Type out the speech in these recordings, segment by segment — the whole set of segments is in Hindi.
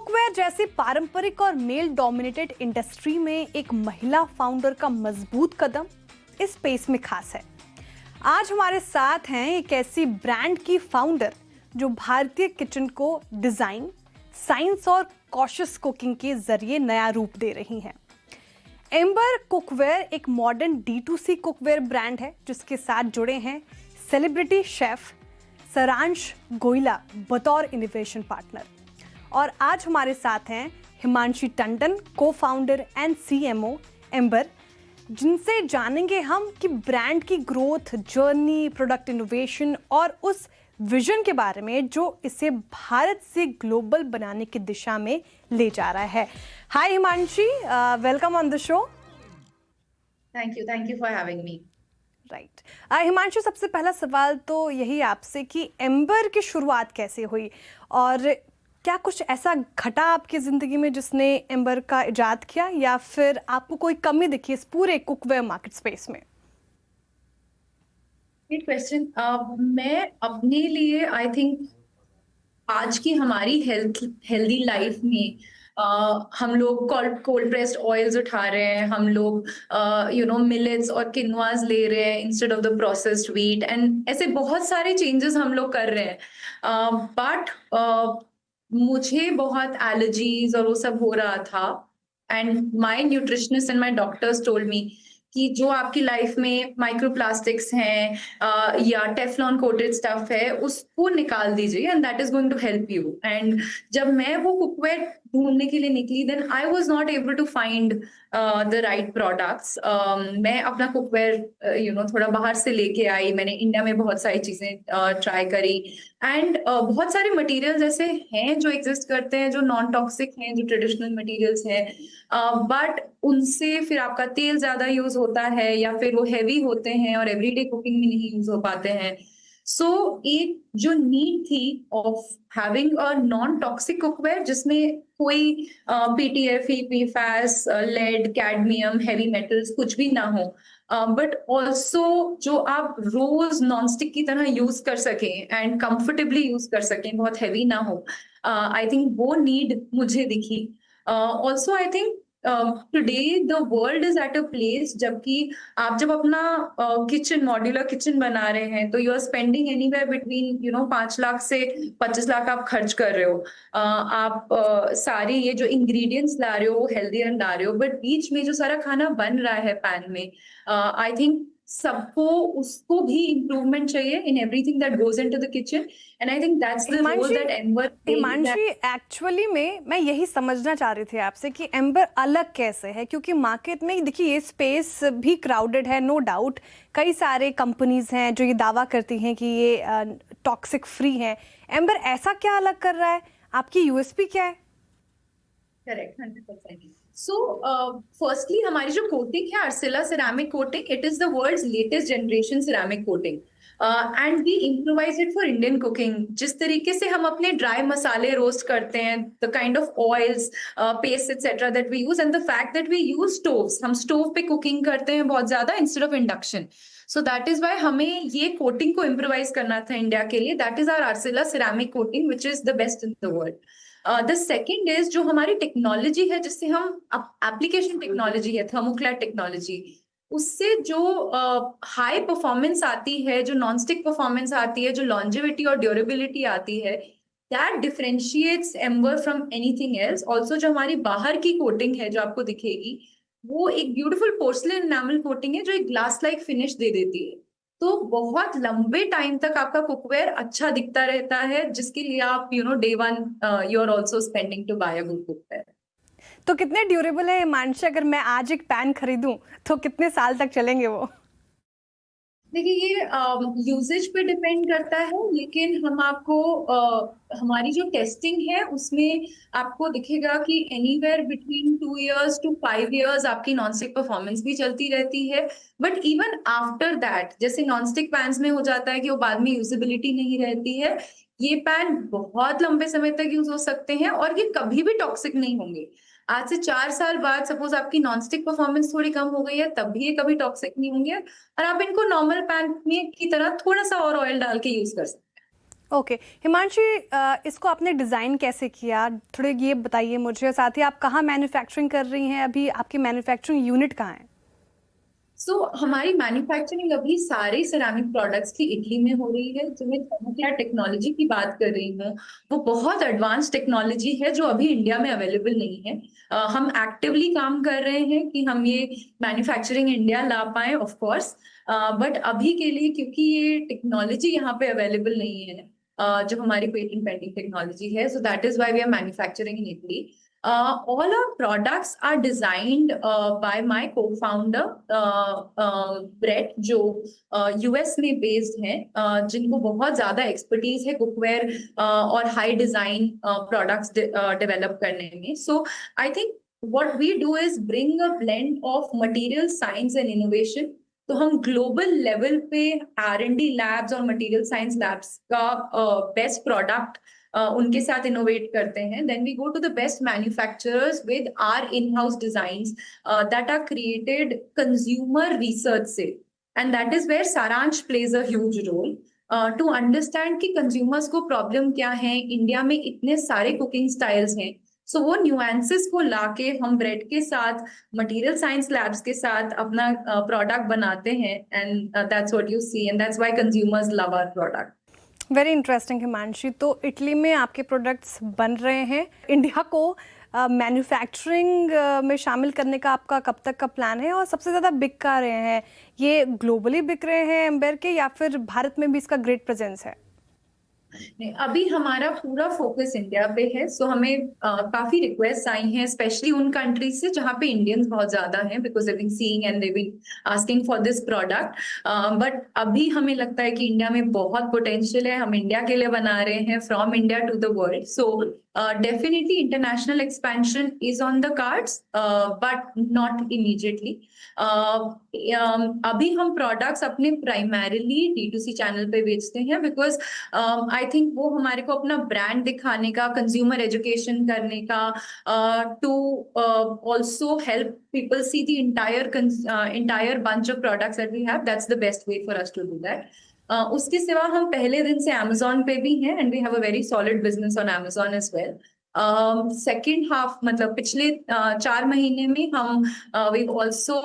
कुकवेयर जैसी पारंपरिक और मेल डोमिनेटेड इंडस्ट्री में एक महिला फाउंडर का मजबूत कदम इस स्पेस में खास है। आज हमारे साथ हैं एक ऐसी ब्रांड की फाउंडर जो भारतीय किचन को डिजाइन, साइंस और कॉशियस कुकिंग के जरिए नया रूप दे रही हैं। एम्बर कुकवेयर एक मॉडर्न D2C कुकवेयर ब्रांड है जिसके साथ जुड़े हैं सेलिब्रिटी शेफ सारांश गोयला बतौर इनोवेशन पार्टनर। और आज हमारे साथ हैं हिमांशी टंडन, को फाउंडर एंड CMO एम्बर, जिनसे जानेंगे हम कि ब्रांड की ग्रोथ जर्नी, प्रोडक्ट इनोवेशन और उस विजन के बारे में जो इसे भारत से ग्लोबल बनाने की दिशा में ले जा रहा है। Hi Himanshi, welcome on the show. Thank you for having me. Right, Himanshu, सबसे पहला सवाल तो यही आपसे कि एम्बर की शुरुआत कैसे हुई और क्या कुछ ऐसा घटा आपकी ज़िंदगी में जिसने एम्बर का इजाद किया, या फिर आपको कोई कमी दिखी इस पूरे कुकवेयर मार्केट स्पेस में? Great question. मैं अपने लिए आई थिंक आज की हमारी हेल्दी लाइफ में हम लोग कोल्ड प्रेस्ड ऑयल्स उठा रहे हैं, हम लोग मिलेट्स और किनवास ले रहे हैं instead of the processed wheat, and ऐसे बहुत सारे चेंजेस हम लोग कर रहे हैं। बट मुझे बहुत एलर्जीज और वो सब हो रहा था, and my nutritionist and my doctors told me कि जो आपकी लाइफ में माइक्रोप्लास्टिक्स हैं या टेफलॉन कोटेड स्टफ है उसको निकाल दीजिए, and that is going to help you. And जब मैं वो कुकवेयर ढूंढने के लिए निकली, then I was not able to find the right products. मैं अपना कुकवेयर थोड़ा बाहर से लेके आई, मैंने इंडिया में बहुत सारी चीजें ट्राई करी, एंड बहुत सारे मटेरियल्स ऐसे हैं जो एग्जिस्ट करते हैं जो नॉन टॉक्सिक हैं, जो ट्रेडिशनल मटेरियल्स हैं, बट उनसे फिर आपका तेल ज्यादा यूज होता है या फिर वो हैवी होते हैं और एवरीडे कुकिंग में नहीं यूज हो पाते हैं। सो एक जो नीड थी of having a non toxic cookware जिसमें कोई PTFE, PFAS, lead, cadmium, heavy metals कुछ भी ना हो, बट ऑल्सो जो आप रोज नॉनस्टिक की तरह यूज कर सकें एंड कंफर्टेबली यूज कर सकें, बहुत हैवी ना हो। आई थिंक वो नीड मुझे दिखी। Also I think today the world is at a place, जबकि आप जब अपना किचन, मॉड्यूलर किचन बना रहे हैं तो you are spending anywhere between 5 lakh से 25 लाख आप खर्च कर रहे हो। आप सारे ये जो इंग्रेडिएंट्स ला रहे हो वो हेल्दी ला रहे हो, बट बीच में जो सारा खाना बन रहा है पैन में, आई थिंक सबको उसको भी इम्प्रूवमेंट चाहिए in everything that goes into the kitchen, and I think that's the role that Ember. Himanshi, actually में मैं यही समझना चाह रही थी आपसे कि एम्बर अलग कैसे है, क्योंकि मार्केट में देखिए ये स्पेस भी क्राउडेड है, नो डाउट। कई सारे कंपनीज हैं जो ये दावा करती हैं कि ये टॉक्सिक फ्री है। एम्बर ऐसा क्या अलग कर रहा है? आपकी USP क्या है? करेक्ट, 100%। सो फर्स्टली हमारी जो कोटिंग है अर्सिला ceramic coating, it is the world's latest generation ceramic coating, and we improvise it for Indian cooking. जिस तरीके से हम अपने ड्राई मसाले रोस्ट करते हैं, the kind of oils, paste etcetera that we use, and the fact that we use stoves, हम स्टोव पे कुकिंग करते हैं बहुत ज्यादा instead of induction. So that is why हमें ये कोटिंग को इम्प्रोवाइज करना था इंडिया के लिए। दैट इज आवर अर्सिला ceramic coating which is the best in the world. The second is जो हमारी टेक्नोलॉजी है, जिससे हम एप्लीकेशन टेक्नोलॉजी है, थर्मोक्लेट टेक्नोलॉजी, उससे जो हाई परफॉर्मेंस आती है, जो नॉन स्टिक परफॉर्मेंस आती है, जो लॉन्जेविटी और ड्यूरेबिलिटी आती है, that differentiates amber from anything else. Also जो हमारी बाहर की कोटिंग है जो आपको दिखेगी, वो एक ब्यूटीफुल पोर्सलिन एनामल कोटिंग है जो एक ग्लास लाइक फिनिश दे देती है। तो बहुत लंबे टाइम तक आपका कुकवेयर अच्छा दिखता रहता है, जिसके लिए आप day one you are also spending to buy a good cookware. तो कितने ड्यूरेबल है हिमांशी? अगर मैं आज एक पैन खरीदूं तो कितने साल तक चलेंगे वो? देखिए, ये यूजेज पे डिपेंड करता है, लेकिन हम आपको हमारी जो टेस्टिंग है उसमें आपको दिखेगा कि anywhere between 2 years to 5 years आपकी नॉनस्टिक परफॉर्मेंस भी चलती रहती है। बट इवन आफ्टर दैट, जैसे नॉनस्टिक पैन्स में हो जाता है कि वो बाद में यूजेबिलिटी नहीं रहती है, ये पैन बहुत लंबे समय तक यूज हो सकते हैं और ये कभी भी टॉक्सिक नहीं होंगे। आज से 4 साल बाद सपोज आपकी नॉनस्टिक परफॉर्मेंस थोड़ी कम हो गई है, तब भी ये कभी टॉक्सिक नहीं होंगे, और आप इनको नॉर्मल पैन में की तरह थोड़ा सा और ऑयल डाल के यूज कर सकते हैं। ओके हिमांशी, इसको आपने डिज़ाइन कैसे किया, थोड़े ये बताइए मुझे। साथ ही आप कहाँ मैन्युफैक्चरिंग कर रही हैं, अभी आपकी मैन्युफैक्चरिंग यूनिट कहाँ है? हमारी मैन्युफैक्चरिंग अभी सारे सिरेमिक प्रोडक्ट्स की इटली में हो रही है। जो मैं थर्मोक्लेर टेक्नोलॉजी की बात कर रही हूँ, वो बहुत एडवांस टेक्नोलॉजी है जो अभी इंडिया में अवेलेबल नहीं है। हम एक्टिवली काम कर रहे हैं कि हम ये मैन्युफैक्चरिंग इंडिया ला पाए, ऑफ कोर्स। बट अभी के लिए क्योंकि ये टेक्नोलॉजी यहाँ पे अवेलेबल नहीं है, जो हमारी पेटेंट पेंडिंग टेक्नोलॉजी है, so that is why we are manufacturing in Italy. All our products are designed by my co-founder Brett, जो यूएस में बेस्ड हैं, जिनको बहुत ज्यादा एक्सपर्टीज है कुकवेयर और हाई डिजाइन प्रोडक्ट्स डेवलप करने में. So I think what we do is bring a blend of material science and innovation. तो हम ग्लोबल लेवल पे R&D लैब्स और मटेरियल साइंस लैब्स का बेस्ट प्रोडक्ट उनके साथ इनोवेट करते हैं. Then we go to the best manufacturers with our in house designs that are created consumer research से. And that is where Saransh plays a huge role to understand कि कंज्यूमर्स को प्रॉब्लम क्या है. इंडिया में इतने सारे कुकिंग स्टाइल्स हैं, सो वो न्यूएंसेस को लाके हम ब्रेड के साथ मटेरियल साइंस लैब्स के साथ अपना प्रोडक्ट बनाते हैं. And that's what you see and that's why consumers love our product. Very interesting Himanshi, तो इटली में आपके प्रोडक्ट्स बन रहे हैं. इंडिया को मैन्युफैक्चरिंग में शामिल करने का आपका कब तक का प्लान है, और सबसे ज़्यादा बिक कहाँ रहे हैं? ये ग्लोबली बिक रहे हैं एम्बर के, या फिर भारत में भी इसका ग्रेट प्रेजेंस है? अभी हमारा पूरा फोकस इंडिया पे है. सो हमें काफी रिक्वेस्ट आई हैं, स्पेशली उन कंट्रीज से जहाँ पे इंडियंस बहुत ज्यादा हैं, because they been seeing and they been asking for this product. But अभी हमें लगता है कि इंडिया में बहुत पोटेंशियल है. हम इंडिया के लिए बना रहे हैं, from India to the world. So definitely international expansion is on the cards, but not immediately. अभी हम प्रोडक्ट्स अपने प्राइमरीली D2C चैनल पे बेचते हैं, बिकॉज आई थिंक वो हमारे को अपना ब्रांड दिखाने का, कंज्यूमर एजुकेशन करने का, to also help people see the entire bunch of products that we have. That's the best way for us to do that. उसके सिवा हम पहले दिन से Amazon पे भी हैं, and we have a very solid business on Amazon as well. Second half, मतलब पिछले 4 महीने में हम we also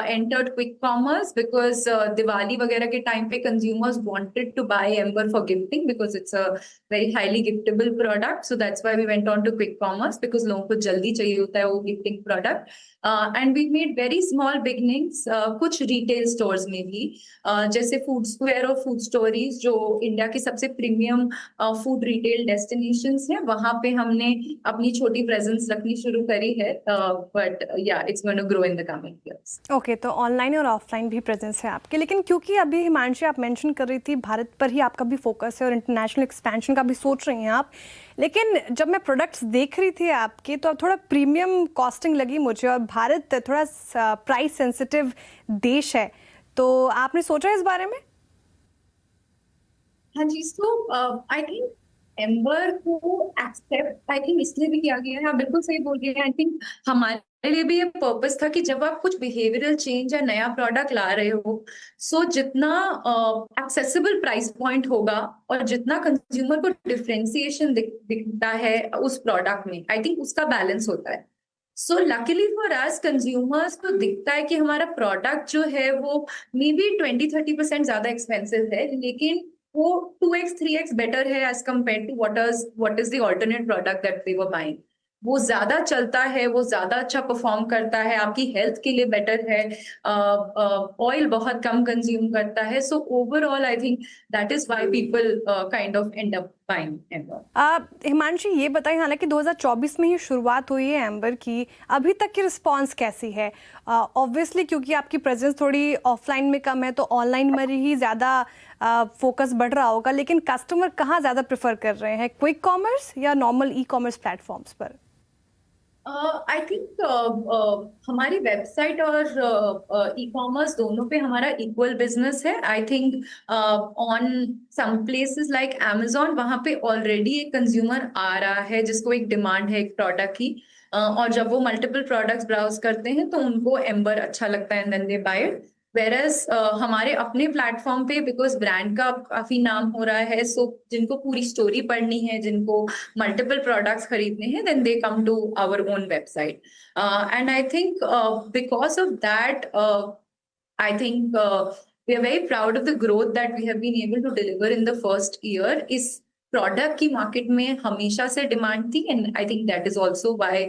entered quick commerce, because Diwali वगैरह के टाइम पे consumers wanted to buy Ember for gifting, because it's a very highly giftable product. So that's why we went on to quick commerce, because लोगों को जल्दी चाहिए होता है वो gifting product. And we made very small beginnings कुछ रिटेल स्टोर्स में भी, जैसे फूड स्क्वायर और फूड स्टोरीज, जो इंडिया की सबसे प्रीमियम फूड रिटेल डेस्टिनेशंस हैं, वहां पे हमने अपनी छोटी प्रेजेंस रखनी शुरू करी है. But yeah it's going to grow in the coming years. Okay, तो ऑनलाइन और ऑफलाइन भी प्रेजेंस है आपके, लेकिन क्योंकि अभी हिमांशी आप मेंशन कर रही थी भारत पर ही आपका भी फोकस है और इंटरनेशनल एक्सपेंशन का भी सोच रही हैं आप, लेकिन जब मैं प्रोडक्ट्स देख रही थी आपके तो थोड़ा प्रीमियम कॉस्टिंग लगी मुझे, और भारत थोड़ा प्राइस सेंसिटिव देश है, तो आपने सोचा इस बारे में? हाँ जी, सो आई थिंक एम्बर को एक्सेप्ट आई थिंक इसलिए भी किया गया है. आप बिल्कुल सही बोल रही हैं. आई थिंक हमारे लिए भी ये पर्पस था कि जब आप कुछ बिहेवियरल चेंज या नया प्रोडक्ट ला रहे हो, सो जितना एक्सेसिबल प्राइस पॉइंट होगा और जितना कंज्यूमर को डिफरेंशिएशन दिखता है उस प्रोडक्ट में, आई थिंक उसका बैलेंस होता है. So luckily for us consumers को दिखता है कि हमारा प्रोडक्ट जो है वो मे बी 20-30% ज्यादा एक्सपेंसिव है, लेकिन वो 2x 3x बेटर है as compared to what is the alternate product that they were buying. वो ज्यादा चलता है, वो ज्यादा अच्छा परफॉर्म करता है, आपकी हेल्थ के लिए बेटर है, ऑयल बहुत कम कंज्यूम करता है. So overall I think that is why people kind of and up buying amber. Himanshi ये बताइए, हालांकि 2024 में ही शुरुआत हुई है एम्बर की, अभी तक की रिस्पांस कैसी है? ऑब्वियसली क्योंकि आपकी प्रेजेंस थोड़ी ऑफलाइन में कम है, तो ऑनलाइन में ही ज़्यादा फोकस बढ़ रहा होगा, लेकिन कस्टमर कहाँ ज़्यादा प्रेफर कर रहे हैं, क्विक कॉमर्स या नॉर्मल ई कॉमर्स प्लेटफॉर्म्स पर? आई थिंक हमारी वेबसाइट और ई कॉमर्स दोनों पे हमारा इक्वल बिजनेस है. I think on some places like Amazon, वहां पे ऑलरेडी एक कंज्यूमर आ रहा है जिसको एक डिमांड है एक प्रोडक्ट की, और जब वो मल्टीपल प्रोडक्ट्स ब्राउज करते हैं तो उनको एम्बर अच्छा लगता है and then they buy it. Whereas हमारे अपने प्लेटफॉर्म पे बिकॉज ब्रांड का काफी नाम हो रहा है, सो जिनको पूरी स्टोरी पढ़नी है, जिनको मल्टीपल प्रोडक्ट्स खरीदने हैं, then they come to our own website. And I think because of that, I think we are very proud of the growth that we have been able to deliver in the first year. इस product की market में हमेशा से demand थी, and I think that is also why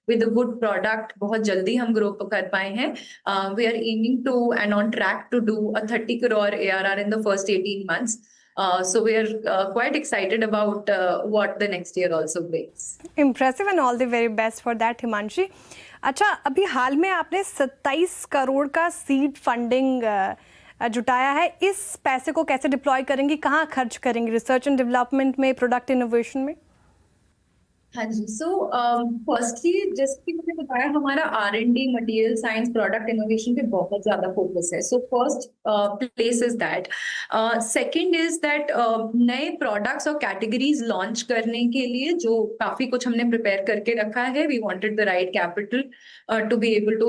with a good product बहुत जल्दी हम grow कर पाए हैं. We are aiming to and on track to do a 30 crore ARR in the first 18 months. So we are quite excited about what the next year also brings. Impressive and all the very best for that Himanshi. अच्छा, अभी हाल में आपने 27 करोड़ का सीड फंडिंग जुटाया है. इस पैसे को कैसे डिप्लॉय करेंगी, कहाँ खर्च करेंगी? रिसर्च एंड डेवलपमेंट में, प्रोडक्ट इनोवेशन में? हाँ जी. सो फर्स्टली जैसे कि मैंने बताया, हमारा R&D, material science, product innovation पे बहुत ज्यादा फोकस है. So first place is that. Second is that नए प्रोडक्ट्स और कैटेगरीज लॉन्च करने के लिए जो काफी कुछ हमने प्रिपेयर करके रखा है. We wanted the right capital to be able to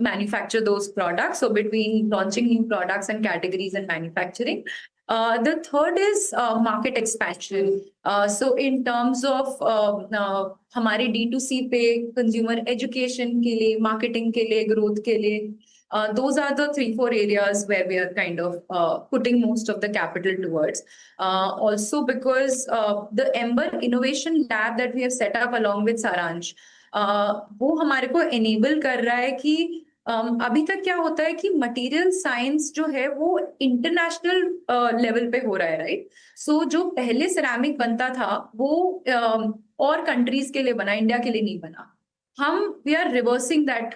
manufacture those products. So between launching new products and categories and manufacturing. The third is market expansion. So in terms of हमारे D2C पे, consumer education के लिए, marketing के लिए, growth के लिए, those are the 3-4 areas where we are kind of putting most of the capital towards. Also because the Ember Innovation Lab that we have set up along with Saransh, वो हमारे को enable कर रहा है कि अभी तक क्या होता है कि मटेरियल साइंस जो है वो इंटरनेशनल लेवल पे हो रहा है, राइट? सो जो पहले सिरेमिक बनता था वो और कंट्रीज के लिए बना, इंडिया के लिए नहीं बना. We are reversing that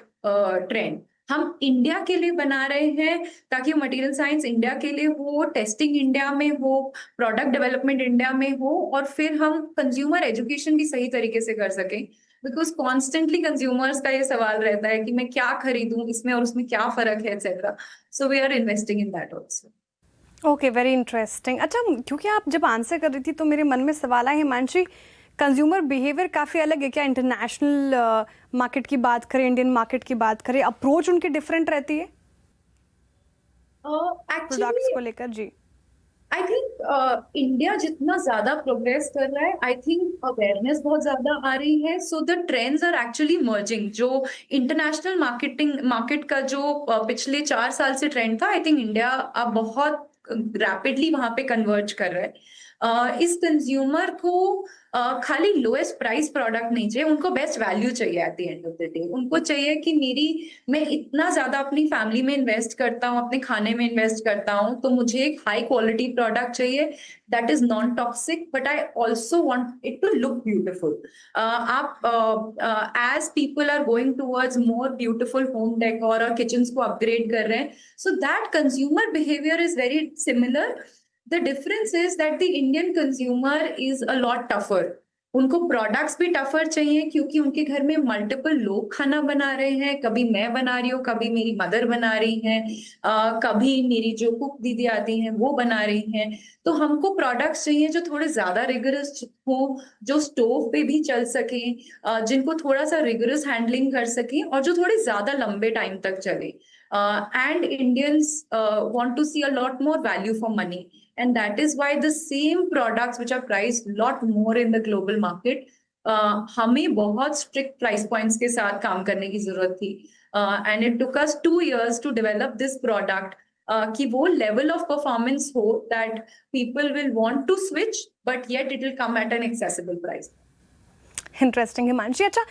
trend. हम इंडिया के लिए बना रहे हैं ताकि मटेरियल साइंस इंडिया के लिए हो, टेस्टिंग इंडिया में हो, प्रोडक्ट डेवलपमेंट इंडिया में हो, और फिर हम कंज्यूमर एजुकेशन भी सही तरीके से कर सकें. बिकॉज कॉन्स्टेंटली कंज्यूमर्स का ये सवाल रहता है कि मैं क्या खरीदूं, इसमें और उसमें क्या फर्क है, etcetera. So we are investing in that also. Okay, very interesting. अच्छा, क्योंकि आप जब आंसर कर रही थी तो मेरे मन में सवाल आया, हिमांशी, कंज्यूमर बिहेवियर काफ़ी अलग है क्या? इंटरनेशनल मार्केट की बात करें, इंडियन मार्केट की बात करें, अप्रोच उनकी डिफरेंट रहती है प्रोडक्ट्स को लेकर? जी, आई थिंक इंडिया जितना ज्यादा प्रोग्रेस कर रहा है, आई थिंक अवेयरनेस बहुत ज्यादा आ रही है. So the trends are actually merging. जो इंटरनेशनल मार्केट का जो पिछले 4 साल से ट्रेंड था, आई थिंक इंडिया अब बहुत रैपिडली वहां पे कन्वर्ज कर रहा है. इस कंज्यूमर को खाली लोएस्ट प्राइस प्रोडक्ट नहीं चाहिए, उनको बेस्ट वैल्यू चाहिए. At the end of the day उनको चाहिए कि मैं इतना ज्यादा अपनी फैमिली में इन्वेस्ट करता हूँ, अपने खाने में इन्वेस्ट करता हूँ, तो मुझे एक हाई क्वालिटी प्रोडक्ट चाहिए that is non toxic, but I also want it to look beautiful. आप as people are going towards more beautiful home decor और किचन को अपग्रेड कर रहे हैं, so that consumer behaviour is very similar. The difference is that the Indian consumer is a lot tougher. उनको प्रोडक्ट्स भी टफर चाहिए क्योंकि उनके घर में मल्टीपल लोग खाना बना रहे हैं. कभी मैं बना रही हूँ, कभी मेरी मदर बना रही हैं, कभी मेरी जो कुक दीदी आती हैं वो बना रही हैं. तो हमको प्रोडक्ट्स चाहिए जो थोड़े ज्यादा रिगरस हो, जो स्टोव पे भी चल सके, जिनको थोड़ा सा रिगरस हैंडलिंग कर सके और जो थोड़े ज्यादा लंबे टाइम तक चले. And Indians want to see a lot more value for money, and that is why the same products which are priced lot more in the global market, हमें बहुत strict price points के साथ काम करने की जरूरत थी. And it took us 2 years to develop this product, कि वो level of performance हो that people will want to switch, but yet it will come at an accessible price. Interesting Himanshi. अच्छा,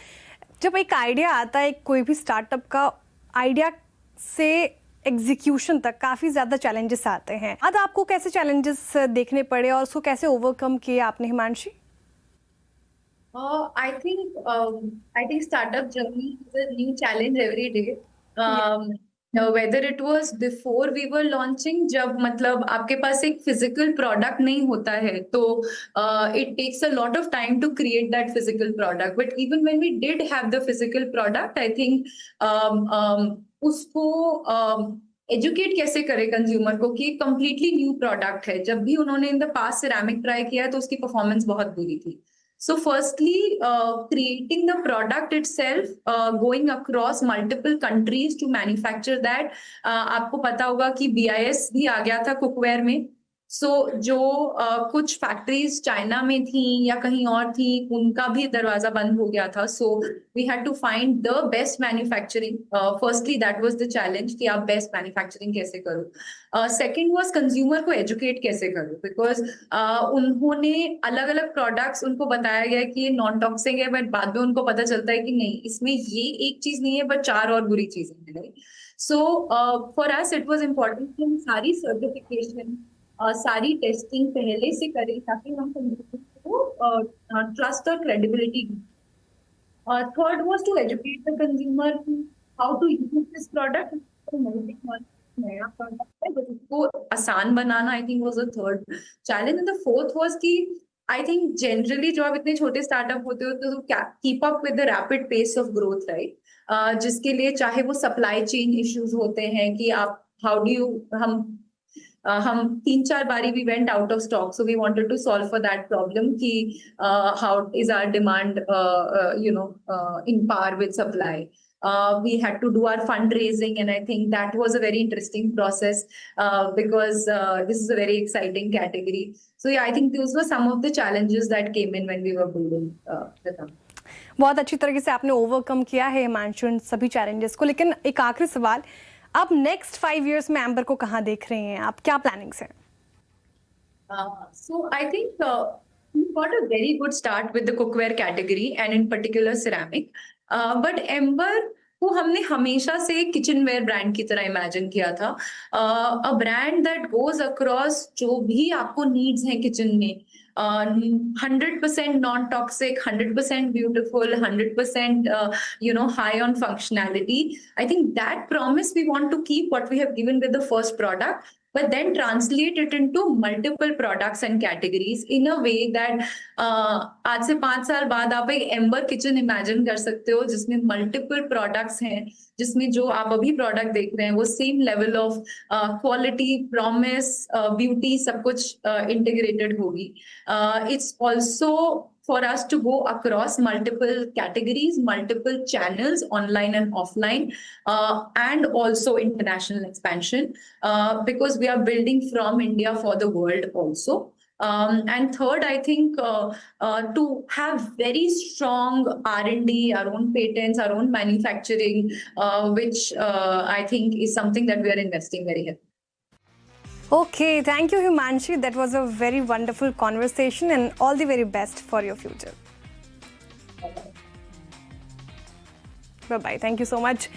जब एक आइडिया आता है, कोई भी स्टार्टअप का आइडिया से एग्जीक्यूशन तक काफ़ी ज़्यादा चैलेंजेस आते हैं. अब आपको कैसे चैलेंजेस देखने पड़े और उसको कैसे ओवरकम किया आपने, Himanshi? I think startup journey is a new challenge every day. Whether it was before we were launching, जब मतलब आपके पास एक physical product नहीं होता है, तो it takes a lot of time to create that physical product. But even when we did have the physical product, I think उसको एजुकेट कैसे करे कंज्यूमर को कि कंप्लीटली न्यू प्रोडक्ट है. जब भी उन्होंने in the past ceramic try किया तो उसकी परफॉर्मेंस बहुत बुरी थी. So firstly, creating the product itself, going across multiple countries to manufacture that. आपको पता होगा कि BIS भी आ गया था कुकवेयर में. सो जो कुछ फैक्ट्रीज चाइना में थी या कहीं और थी, उनका भी दरवाजा बंद हो गया था. So we had to find the best manufacturing. Firstly that was the challenge कि आप बेस्ट मैन्युफैक्चरिंग कैसे करो. सेकंड वाज कंज्यूमर को एजुकेट कैसे करो, बिकॉज उन्होंने अलग अलग प्रोडक्ट्स उनको बताया गया कि ये नॉन टॉक्सिक है, बट बाद में उनको पता चलता है कि नहीं, इसमें ये एक चीज नहीं है बट 4 और बुरी चीजें हैं. So for us it was important कि हम सारी सर्टिफिकेशन, सारी टेस्टिंग पहले से करें ताकि हम कंज्यूमर को ट्रस्ट और credibility. Third was to educate the consumer how to use this product. नया प्रोडक्ट है बट उसको आसान बनाना I think was the third challenge. And the fourth was कि आई थिंक जनरली जो आप इतने छोटे स्टार्टअप होते हो तो keep up with the rapid pace of growth, right. जिसके लिए चाहे वो सप्लाई चेन इश्यूज होते हैं कि आप हाउ डू यू, हम 3-4 बारी we went out of stock, so we wanted to solve for that problem कि how is our demand in par with supply. We had to do our fundraising, and I think that was a very interesting process because this is a very exciting category. So yeah, I think those were some of the challenges that came in when we were building the company. बहुत अच्छी तरीके से आपने ओवरकम किया है हिमांशु इन सभी चैलेंजेस को. लेकिन एक आखिरी सवाल, आप नेक्स्ट 5 years में एम्बर को कहाँ देख रहे हैं? आप क्या प्लानिंग्स हैं? So I think we got a very good start with the cookware category and in particular ceramic. But Ember को हमने हमेशा से किचनवेयर ब्रांड की तरह इमेजिन किया था. A brand that goes across जो भी आपको नीड्स हैं किचन में. 100% non-toxic, 100% beautiful, 100% high on functionality. I think that promise we want to keep what we have given with the first product, but then translate it into multiple products and categories in a way that आज से 5 साल बाद आप एक एम्बर किचन इमेजिन कर सकते हो जिसमें मल्टीपल प्रोडक्ट्स हैं, जिसमें जो आप अभी प्रोडक्ट देख रहे हैं वो same level of quality, promise, beauty सब कुछ इंटीग्रेटेड होगी. It's also for us to go across multiple categories, multiple channels, online and offline, and also international expansion, because we are building from India for the world also. And third, I think to have very strong R&D, our own patents, our own manufacturing, which I think is something that we are investing very heavily. Okay, thank you Himanshi. That was a very wonderful conversation and all the very best for your future. Bye-bye. Thank you so much.